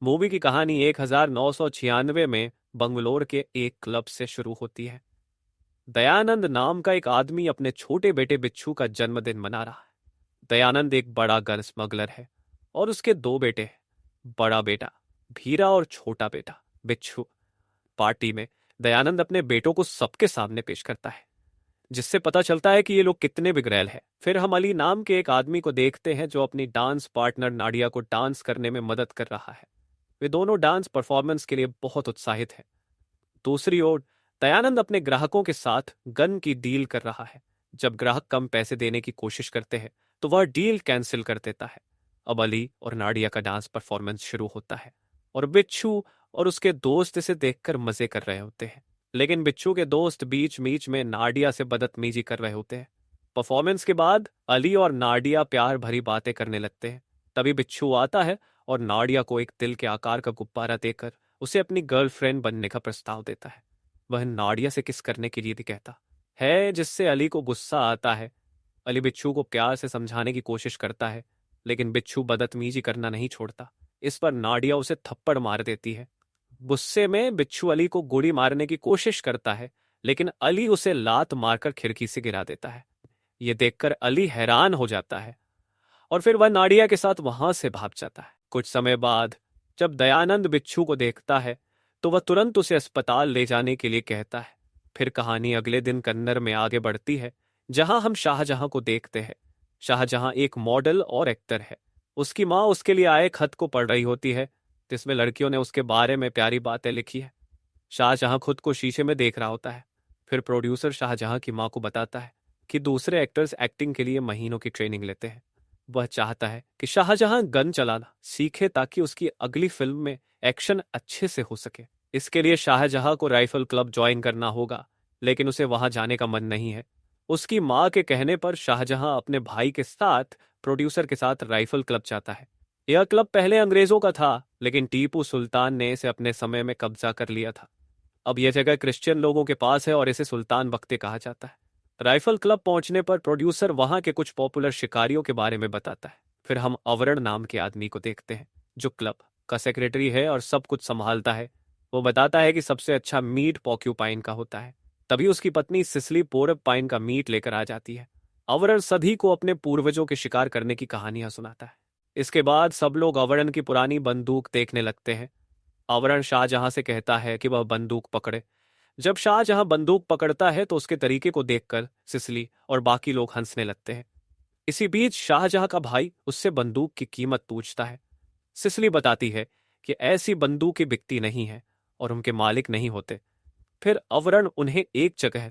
Movie की कहानी 1996 में बंगलोर के एक क्लब से शुरू होती है। दयानंद नाम का एक आदमी अपने छोटे बेटे बिच्छू का जन्मदिन मना रहा है। दयानंद एक बड़ा गन स्मगलर है और उसके दो बेटे हैं, बड़ा बेटा भीरा और छोटा बेटा बिच्छू। पार्टी में दयानंद अपने बेटों को सबके सामने पेश करता है, जिससे पता चलता है कि ये लोग कितने बिगड़ैल हैं। फिर हम अली नाम के एक आदमी को देखते हैं जो अपनी डांस पार्टनर नाडिया को डांस करने में मदद कर रहा है। वे दोनों डांस परफॉर्मेंस के लिए बहुत उत्साहित हैं। दूसरी ओर दयानंद अपने ग्राहकों के साथ गन की डील कर रहा है। जब ग्राहक कम पैसे देने की कोशिश करते हैं तो वह डील कैंसिल कर देता है। अब अली और नाडिया का डांस परफॉर्मेंस शुरू होता है और बिच्छू और उसके दोस्त इसे देखकर मजे कर रहे होते हैं। लेकिन बिच्छू के दोस्त बीच बीच में नाडिया से बदतमीजी कर रहे होते हैं। परफॉर्मेंस के बाद अली और नाडिया प्यार भरी बातें करने लगते हैं। तभी बिच्छू आता है और नाडिया को एक दिल के आकार का गुब्बारा देकर उसे अपनी गर्लफ्रेंड बनने का प्रस्ताव देता है। वह नाडिया से किस करने के लिए भी कहता है, जिससे अली को गुस्सा आता है। अली बिच्छू को प्यार से समझाने की कोशिश करता है, लेकिन बिच्छू बदतमीजी करना नहीं छोड़ता। इस पर नाडिया उसे थप्पड़ मार देती है। गुस्से में बिच्छू अली को गोली मारने की कोशिश करता है, लेकिन अली उसे लात मारकर खिड़की से गिरा देता है। यह देखकर अली हैरान हो जाता है और फिर वह नाडिया के साथ वहां से भाग जाता है। कुछ समय बाद जब दयानंद बिच्छू को देखता है तो वह तुरंत उसे अस्पताल ले जाने के लिए कहता है। फिर कहानी अगले दिन कन्नर में आगे बढ़ती है, जहां हम शाहजहां को देखते हैं। शाहजहां एक मॉडल और एक्टर है। उसकी माँ उसके लिए आए खत को पढ़ रही होती है, जिसमें लड़कियों ने उसके बारे में प्यारी बातें लिखी है। शाहजहां खुद को शीशे में देख रहा होता है। फिर प्रोड्यूसर शाहजहां की माँ को बताता है कि दूसरे एक्टर्स एक्टिंग के लिए महीनों की ट्रेनिंग लेते हैं। वह चाहता है कि शाहजहां गन चलाना सीखे ताकि उसकी अगली फिल्म में एक्शन अच्छे से हो सके। इसके लिए शाहजहां को राइफल क्लब ज्वाइन करना होगा, लेकिन उसे वहां जाने का मन नहीं है। उसकी मां के कहने पर शाहजहां अपने भाई के साथ प्रोड्यूसर के साथ राइफल क्लब जाता है। यह क्लब पहले अंग्रेजों का था, लेकिन टीपू सुल्तान ने इसे अपने समय में कब्जा कर लिया था। अब यह जगह क्रिश्चियन लोगों के पास है और इसे सुल्तान बख्ते कहा जाता है। राइफल क्लब पहुंचने पर प्रोड्यूसर वहां के कुछ पॉपुलर शिकारियों के बारे में बताता है। फिर हम अवरण नाम के आदमी को देखते हैं, जो क्लब का सेक्रेटरी है और सब कुछ संभालता है। वो बताता है कि सबसे अच्छा मीट पॉक्यूपाइन का होता है। तभी उसकी पत्नी सिसली पोरपाइन का मीट लेकर आ जाती है। अवरण सभी को अपने पूर्वजों के शिकार करने की कहानियां सुनाता है। इसके बाद सब लोग अवरण की पुरानी बंदूक देखने लगते हैं। अवरण शाहजहां से कहता है कि वह बंदूक पकड़े। जब शाहजहां बंदूक पकड़ता है तो उसके तरीके को देखकर सिसली और बाकी लोग हंसने लगते हैं। इसी बीच शाहजहां का भाई उससे बंदूक की कीमत पूछता है। सिसली बताती है कि ऐसी बंदूकें बिकती नहीं है और उनके मालिक नहीं होते। फिर अवरण उन्हें एक जगह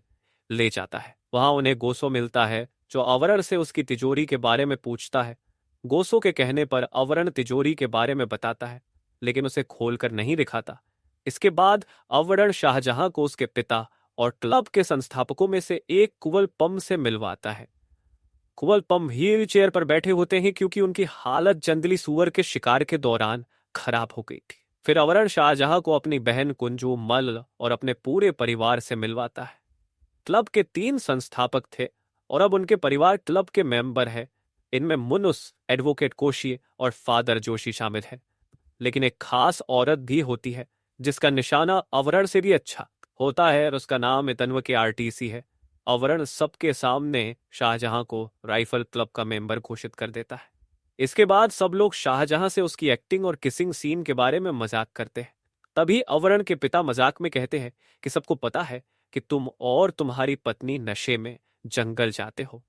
ले जाता है। वहां उन्हें गोसो मिलता है, जो अवरण से उसकी तिजोरी के बारे में पूछता है। गोसो के कहने पर अवरण तिजोरी के बारे में बताता है, लेकिन उसे खोलकर नहीं दिखाता। इसके बाद अवरण शाहजहां को उसके पिता और क्लब के संस्थापकों में से एक कुंवल पम से मिलवाता है। कुंवल पम व्हील चेयर पर बैठे होते हैं क्योंकि उनकी हालत जंगली सुअर के शिकार के दौरान खराब हो गई थी। फिर अवरण शाहजहां को अपनी बहन कुंजू, मल और अपने पूरे परिवार से मिलवाता है। क्लब के 3 संस्थापक थे और अब उनके परिवार क्लब के मेंबर है। इनमें मुनुस, एडवोकेट कोशी और फादर जोशी शामिल है। लेकिन एक खास औरत भी होती है, जिसका निशाना अवरण से भी अच्छा होता है और उसका नाम इतनव के आरटीसी है। अवरण सबके सामने शाहजहां को राइफल क्लब का मेंबर घोषित कर देता है। इसके बाद सब लोग शाहजहां से उसकी एक्टिंग और किसिंग सीन के बारे में मजाक करते हैं। तभी अवरण के पिता मजाक में कहते हैं कि सबको पता है कि तुम और तुम्हारी पत्नी नशे में जंगल जाते हो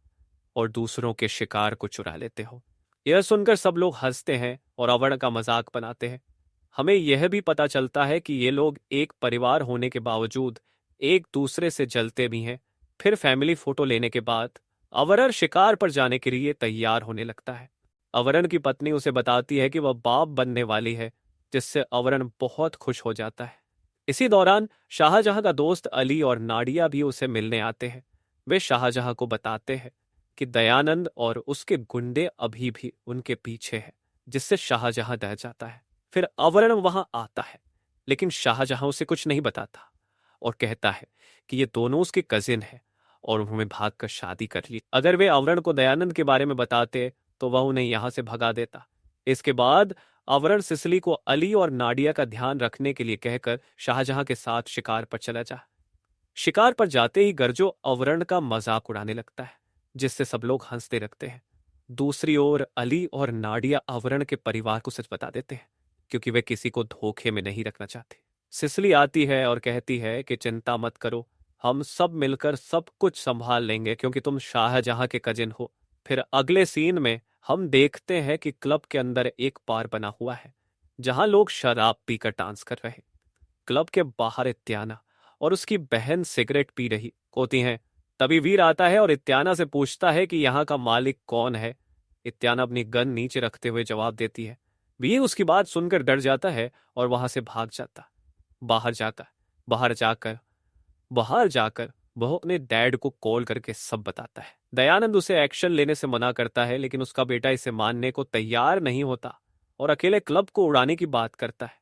और दूसरों के शिकार को चुरा लेते हो। यह सुनकर सब लोग हंसते हैं और अवर्ण का मजाक बनाते हैं। हमें यह भी पता चलता है कि ये लोग एक परिवार होने के बावजूद एक दूसरे से जलते भी हैं। फिर फैमिली फोटो लेने के बाद अवरण शिकार पर जाने के लिए तैयार होने लगता है। अवरण की पत्नी उसे बताती है कि वह बाप बनने वाली है, जिससे अवरण बहुत खुश हो जाता है। इसी दौरान शाहजहां का दोस्त अली और नाडिया भी उसे मिलने आते हैं। वे शाहजहां को बताते हैं कि दयानंद और उसके गुंडे अभी भी उनके पीछे हैं, जिससे शाहजहां डर जाता है। फिर अवरण वहां आता है, लेकिन शाहजहां उसे कुछ नहीं बताता और कहता है कि ये दोनों उसके कजिन हैं और उन्होंने भागकर शादी कर ली। अगर वे अवरण को दयानंद के बारे में बताते तो वह उन्हें यहां से भगा देता। इसके बाद आवरण सिसिली को अली और नाडिया का ध्यान रखने के लिए कहकर शाहजहां के साथ शिकार पर चला जा। शिकार पर जाते ही गर्जो आवरण का मजाक उड़ाने लगता है, जिससे सब लोग हंसते रखते हैं। दूसरी ओर अली और नाडिया आवरण के परिवार को सच बता देते हैं, क्योंकि वे किसी को धोखे में नहीं रखना चाहते। सिसिली आती है और कहती है कि चिंता मत करो, हम सब मिलकर सब कुछ संभाल लेंगे, क्योंकि तुम शाहजहां के कजिन हो। फिर अगले सीन में हम देखते हैं कि क्लब के अंदर एक बार बना हुआ है, जहां लोग शराब पीकर डांस कर रहे हैं। क्लब के बाहर इत्याना और उसकी बहन सिगरेट पी रही होती हैं। तभी वीर आता है और इत्याना से पूछता है कि यहाँ का मालिक कौन है। इत्याना अपनी गन नीचे रखते हुए जवाब देती है। वीर उसकी बात सुनकर डर जाता है और वहां से भाग जाता। बाहर जाकर बाहर जाकर बाहर जाकर वह अपने डैड को कॉल करके सब बताता है। दयानंद उसे एक्शन लेने से मना करता है, लेकिन उसका बेटा इसे मानने को तैयार नहीं होता और अकेले क्लब को उड़ाने की बात करता है।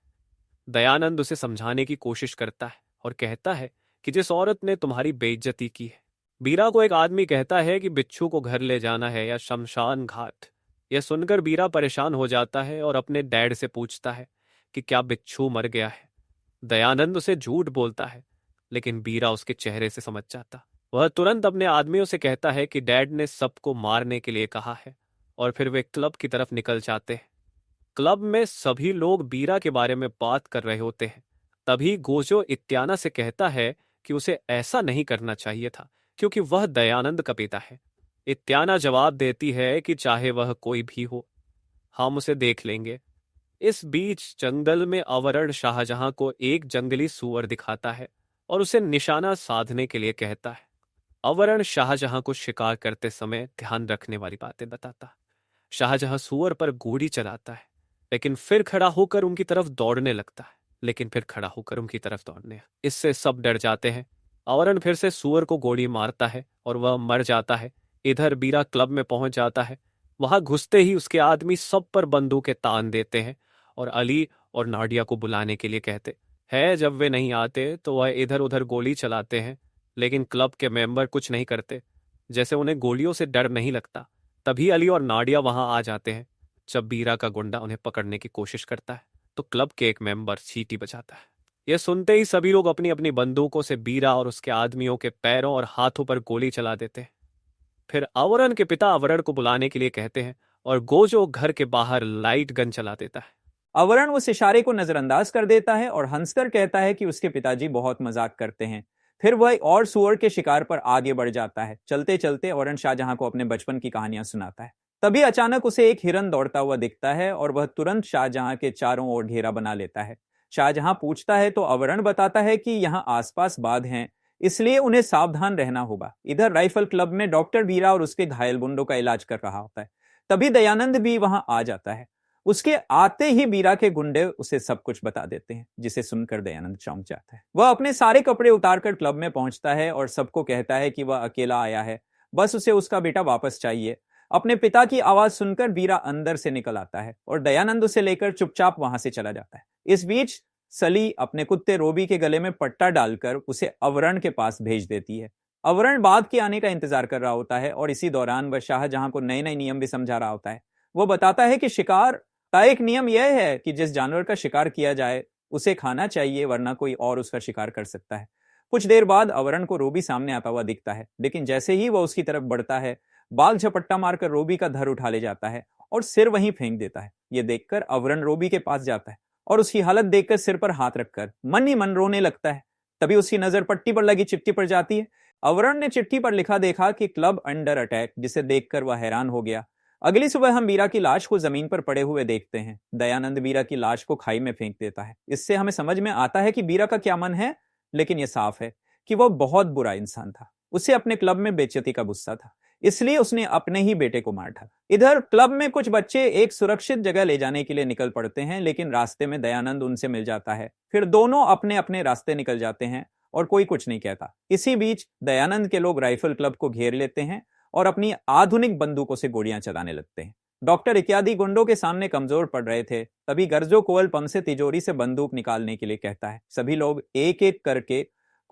दयानंद उसे समझाने की कोशिश करता है और कहता है कि जिस औरत ने तुम्हारी बेइज्जती की है। बीरा को एक आदमी कहता है कि बिच्छू को घर ले जाना है या शमशान घाट। यह सुनकर बीरा परेशान हो जाता है और अपने डैड से पूछता है कि क्या बिच्छू मर गया है। दयानंद उसे झूठ बोलता है, लेकिन बीरा उसके चेहरे से समझ जाता। वह तुरंत अपने आदमियों से कहता है कि डैड ने सबको मारने के लिए कहा है, और फिर वे क्लब की तरफ निकल जाते हैं। क्लब में सभी लोग बीरा के बारे में बात कर रहे होते हैं। तभी गोजो इत्याना से कहता है कि उसे ऐसा नहीं करना चाहिए था, क्योंकि वह दयानंद का पिता है। इत्याना जवाब देती है कि चाहे वह कोई भी हो, हम उसे देख लेंगे। इस बीच जंगल में आवरण शाहजहां को एक जंगली सूअर दिखाता है और उसे निशाना साधने के लिए कहता है। आवरण शाहजहां को शिकार करते समय ध्यान रखने वाली बातें बताता। शाहजहां सूअर पर गोली चलाता है, लेकिन फिर खड़ा होकर उनकी तरफ दौड़ने लगता है। इससे सब डर जाते हैं। आवरण फिर से सूअर को गोली मारता है और वह मर जाता है। इधर बीरा क्लब में पहुंच जाता है। वहां घुसते ही उसके आदमी सब पर बंदूकें तान देते हैं और अली और नाडिया को बुलाने के लिए कहते हैं। जब वे नहीं आते तो वह इधर उधर गोली चलाते हैं, लेकिन क्लब के मेंबर कुछ नहीं करते, जैसे उन्हें गोलियों से डर नहीं लगता। तभी अली और नाडिया वहां आ जाते हैं। जब बीरा का गुंडा उन्हें पकड़ने की कोशिश करता है तो क्लब के एक मेंबर चींटी बजाता है। यह सुनते ही सभी लोग अपनी अपनी बंदूकों से बीरा और उसके आदमियों के पैरों और हाथों पर गोली चला देते हैं। फिर आवरण के पिता आवरण को बुलाने के लिए कहते हैं और गोजो घर के बाहर लाइट गन चला देता है। आवरण उस इशारे को नजरअंदाज कर देता है और हंसकर कहता है कि उसके पिताजी बहुत मजाक करते हैं। फिर वह और सुअर के शिकार पर आगे बढ़ जाता है। चलते चलते आवरण शाहजहां को अपने बचपन की कहानियां सुनाता है। तभी अचानक उसे एक हिरन दौड़ता हुआ दिखता है और वह तुरंत शाहजहां के चारों ओर घेरा बना लेता है। शाहजहां पूछता है तो आवरण बताता है कि यहाँ आसपास बाघ हैं, इसलिए उन्हें सावधान रहना होगा। इधर राइफल क्लब में डॉक्टर बीरा और उसके घायल गुंडों का इलाज कर रहा होता है। तभी दयानंद भी वहां आ जाता है। उसके आते ही बीरा के गुंडे उसे सब कुछ बता देते हैं, जिसे सुनकर दयानंद चौंक जाता है। वह अपने सारे कपड़े उतारकर क्लब में पहुंचता है और सबको कहता है कि वह अकेला आया है, बस उसे उसका बेटा वापस चाहिए। अपने पिता की आवाज सुनकर बीरा अंदर से निकल आता है और दयानंद उसे लेकर चुपचाप वहां से चला जाता है। इस बीच सली अपने कुत्ते रोबी के गले में पट्टा डालकर उसे आवरण के पास भेज देती है। आवरण बाघ के आने का इंतजार कर रहा होता है और इसी दौरान वह शाहजहां को नए नए नियम भी समझा रहा होता है। वो बताता है कि शिकार का एक नियम यह है कि जिस जानवर का शिकार किया जाए उसे खाना चाहिए, वरना कोई और उसका शिकार कर सकता है। कुछ देर बाद आवरण को रोबी सामने आता हुआ दिखता है, लेकिन जैसे ही वह उसकी तरफ बढ़ता है, बाघ झपट्टा मारकर रोबी का धर उठा ले जाता है और सिर वहीं फेंक देता है। यह देखकर आवरण रोबी के पास जाता है और उसकी हालत देखकर सिर पर हाथ रखकर मन ही मन रोने लगता है। तभी उसकी नजर पट्टी पर लगी चिट्ठी पर जाती है। आवरण ने चिट्ठी पर लिखा देखा कि क्लब अंडर अटैक, जिसे देखकर वह हैरान हो गया। अगली सुबह हम बीरा की लाश को जमीन पर पड़े हुए देखते हैं। दयानंद बीरा की लाश को खाई में फेंक देता है। इससे हमें समझ में आता है कि बीरा का क्या मन है, लेकिन यह साफ है कि वह बहुत बुरा इंसान था। उसे अपने क्लब में बेइज्जती का गुस्सा था, इसलिए उसने अपने ही बेटे को मार डाला। इधर क्लब में कुछ बच्चे एक सुरक्षित जगह ले जाने के लिए निकल पड़ते हैं, लेकिन रास्ते में दयानंद उनसे मिल जाता है। फिर दोनों अपने अपने रास्ते निकल जाते हैं और कोई कुछ नहीं कहता। इसी बीच दयानंद के लोग राइफल क्लब को घेर लेते हैं और अपनी आधुनिक बंदूकों से गोलियां चलाने लगते हैं। डॉक्टर इत्यादि गुंडों के सामने कमजोर पड़ रहे थे। तभी गर्जो कोवल पंप से तिजोरी से बंदूक निकालने के लिए कहता है। सभी लोग एक एक करके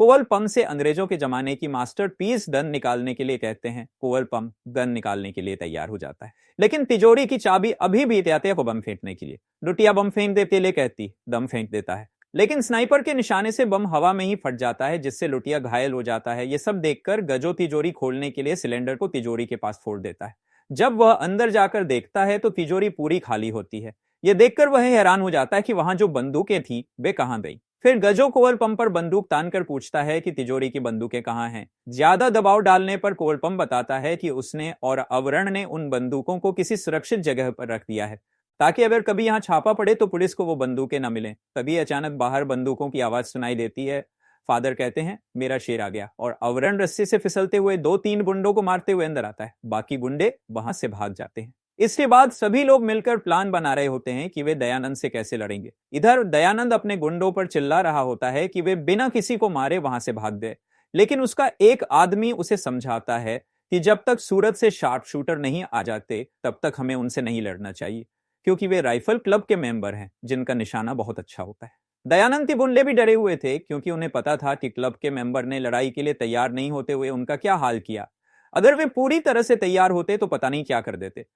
कोवल पंप से अंग्रेजों के जमाने की मास्टरपीस गन निकालने के लिए कहते हैं। कोवल पंप गन निकालने के लिए तैयार हो जाता है, लेकिन तिजोरी की चाबी अभी भी त्यात्या को बम फेंकने के लिए। लुटिया बम फेंक देते लिए कहती, दम फेंक देता है, लेकिन स्नाइपर के निशाने से बम हवा में ही फट जाता है, जिससे लुटिया घायल हो जाता है। ये सब देखकर गजो तिजोरी खोलने के लिए सिलेंडर को तिजोरी के पास फोड़ देता है। जब वह अंदर जाकर देखता है तो तिजोरी पूरी खाली होती है। यह देखकर वह हैरान हो जाता है कि वहां जो बंदूकें थी वे कहां गई। फिर गजो कोवल पंप पर बंदूक तानकर पूछता है कि तिजोरी की बंदूकें कहां हैं। ज्यादा दबाव डालने पर कोवल पंप बताता है कि उसने और अवरण ने उन बंदूकों को किसी सुरक्षित जगह पर रख दिया है, ताकि अगर कभी यहाँ छापा पड़े तो पुलिस को वो बंदूकें न मिलें। तभी अचानक बाहर बंदूकों की आवाज सुनाई देती है। फादर कहते हैं, मेरा शेर आ गया, और अवरण रस्सी से फिसलते हुए 2-3 गुंडों को मारते हुए अंदर आता है। बाकी गुंडे वहां से भाग जाते हैं। इसके बाद सभी लोग मिलकर प्लान बना रहे होते हैं कि वे दयानंद से कैसे लड़ेंगे। इधर दयानंद अपने गुंडों पर चिल्ला रहा होता है कि वे बिना किसी को मारे वहां से भाग गए, लेकिन उसका एक आदमी उसे समझाता है कि जब तक सूरत से शार्प शूटर नहीं आ जाते तब तक हमें उनसे नहीं लड़ना चाहिए, क्योंकि वे राइफल क्लब के मेंबर हैं जिनका निशाना बहुत अच्छा होता है। दयानंद तिबुंडे भी डरे हुए थे, क्योंकि उन्हें पता था कि क्लब के मेंबर ने लड़ाई के लिए तैयार नहीं होते हुए उनका क्या हाल किया। अगर वे पूरी तरह से तैयार होते तो पता नहीं क्या कर देते।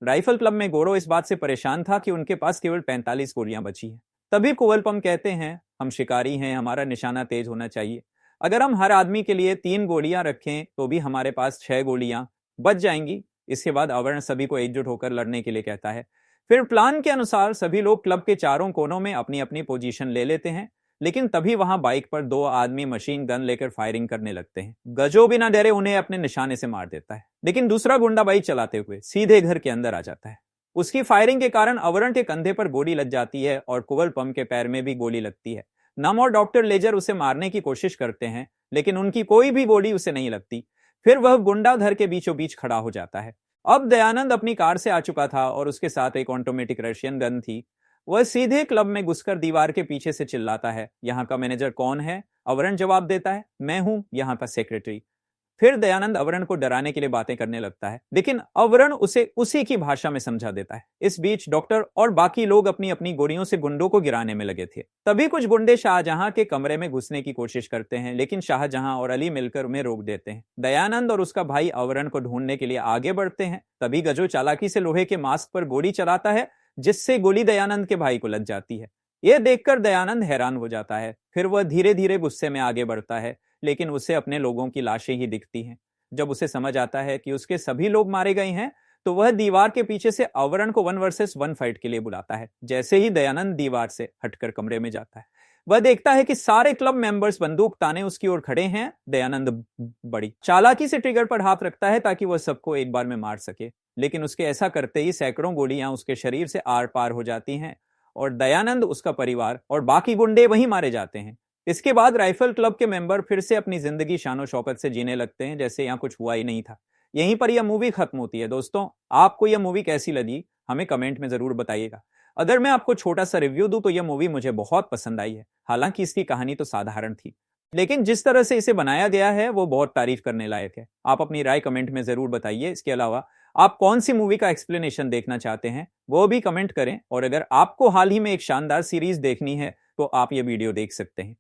राइफल क्लब में गोरो इस बात से परेशान था कि उनके पास केवल 45 गोलियां बची हैं। तभी कोवलपम कहते हैं, हम शिकारी हैं, हमारा निशाना तेज होना चाहिए। अगर हम हर आदमी के लिए 3 गोलियां रखें तो भी हमारे पास 6 गोलियां बच जाएंगी। इसके बाद अवर्ण सभी को एकजुट होकर लड़ने के लिए कहता है। फिर प्लान के अनुसार सभी लोग क्लब के चारों कोनों में अपनी अपनी पोजीशन ले लेते हैं, लेकिन तभी वहां बाइक पर 2 आदमी मशीन गन लेकर फायरिंग करने लगते हैं। गजो बिना डरे उन्हें अपने निशाने से मार देता है, लेकिन दूसरा गुंडा बाइक चलाते हुए सीधे घर के अंदर आ जाता है। उसकी फायरिंग के कारण अवरण के कंधे पर गोली लग जाती है और कोवलपम के पैर में भी गोली लगती है। नम और डॉक्टर लेजर उसे मारने की कोशिश करते हैं, लेकिन उनकी कोई भी गोली उसे नहीं लगती। फिर वह गुंडा घर के बीचों बीच खड़ा हो जाता है। अब दयानंद अपनी कार से आ चुका था और उसके साथ एक ऑटोमेटिक रशियन गन थी। वह सीधे क्लब में घुसकर दीवार के पीछे से चिल्लाता है, यहाँ का मैनेजर कौन है? अवरण जवाब देता है, मैं हूं यहाँ का सेक्रेटरी। फिर दयानंद अवरण को डराने के लिए बातें करने लगता है, लेकिन अवरण उसे उसी की भाषा में समझा देता है। इस बीच डॉक्टर और बाकी लोग अपनी अपनी गोलियों से गुंडों को गिराने में लगे थे। तभी कुछ गुंडे शाहजहां के कमरे में घुसने की कोशिश करते हैं, लेकिन शाहजहां और अली मिलकर उन्हें रोक देते हैं। दयानंद और उसका भाई अवरण को ढूंढने के लिए आगे बढ़ते हैं। तभी गजो चालाकी से लोहे के मास्क पर गोली चलाता है, जिससे गोली दयानंद के भाई को लग जाती है। यह देखकर दयानंद हैरान हो जाता है। फिर वह धीरे धीरे गुस्से में आगे बढ़ता है, लेकिन उसे अपने लोगों की लाशें ही दिखती हैं। जब उसे समझ आता है कि उसके सभी लोग मारे गए हैं, तो वह दीवार के पीछे से अवरण को 1 वर्सेस 1 फाइट के लिए बुलाता है। जैसे ही दयानंद दीवार से हटकर कमरे में जाता है, वह देखता है कि सारे क्लब मेंबर्स बंदूक ताने उसकी ओर खड़े हैं। दयानंद बड़ी चालाकी से ट्रिगर पर हाथ रखता है ताकि वह सबको एक बार में मार सके, लेकिन उसके ऐसा करते ही सैकड़ों गोलियां उसके शरीर से आर पार हो जाती हैं और दयानंद, उसका परिवार और बाकी गुंडे वहीं मारे जाते हैं। इसके बाद राइफल क्लब के मेंबर फिर से अपनी जिंदगी शानो शौकत से जीने लगते हैं, जैसे यहाँ कुछ हुआ ही नहीं था। यहीं पर यह मूवी खत्म होती है। दोस्तों, आपको यह मूवी कैसी लगी हमें कमेंट में जरूर बताइएगा। अगर मैं आपको छोटा सा रिव्यू दूं तो यह मूवी मुझे बहुत पसंद आई है। हालांकि इसकी कहानी तो साधारण थी, लेकिन जिस तरह से इसे बनाया गया है वो बहुत तारीफ करने लायक है। आप अपनी राय कमेंट में जरूर बताइए। इसके अलावा आप कौन सी मूवी का एक्सप्लेनेशन देखना चाहते हैं वो भी कमेंट करें, और अगर आपको हाल ही में एक शानदार सीरीज देखनी है तो आप ये वीडियो देख सकते हैं।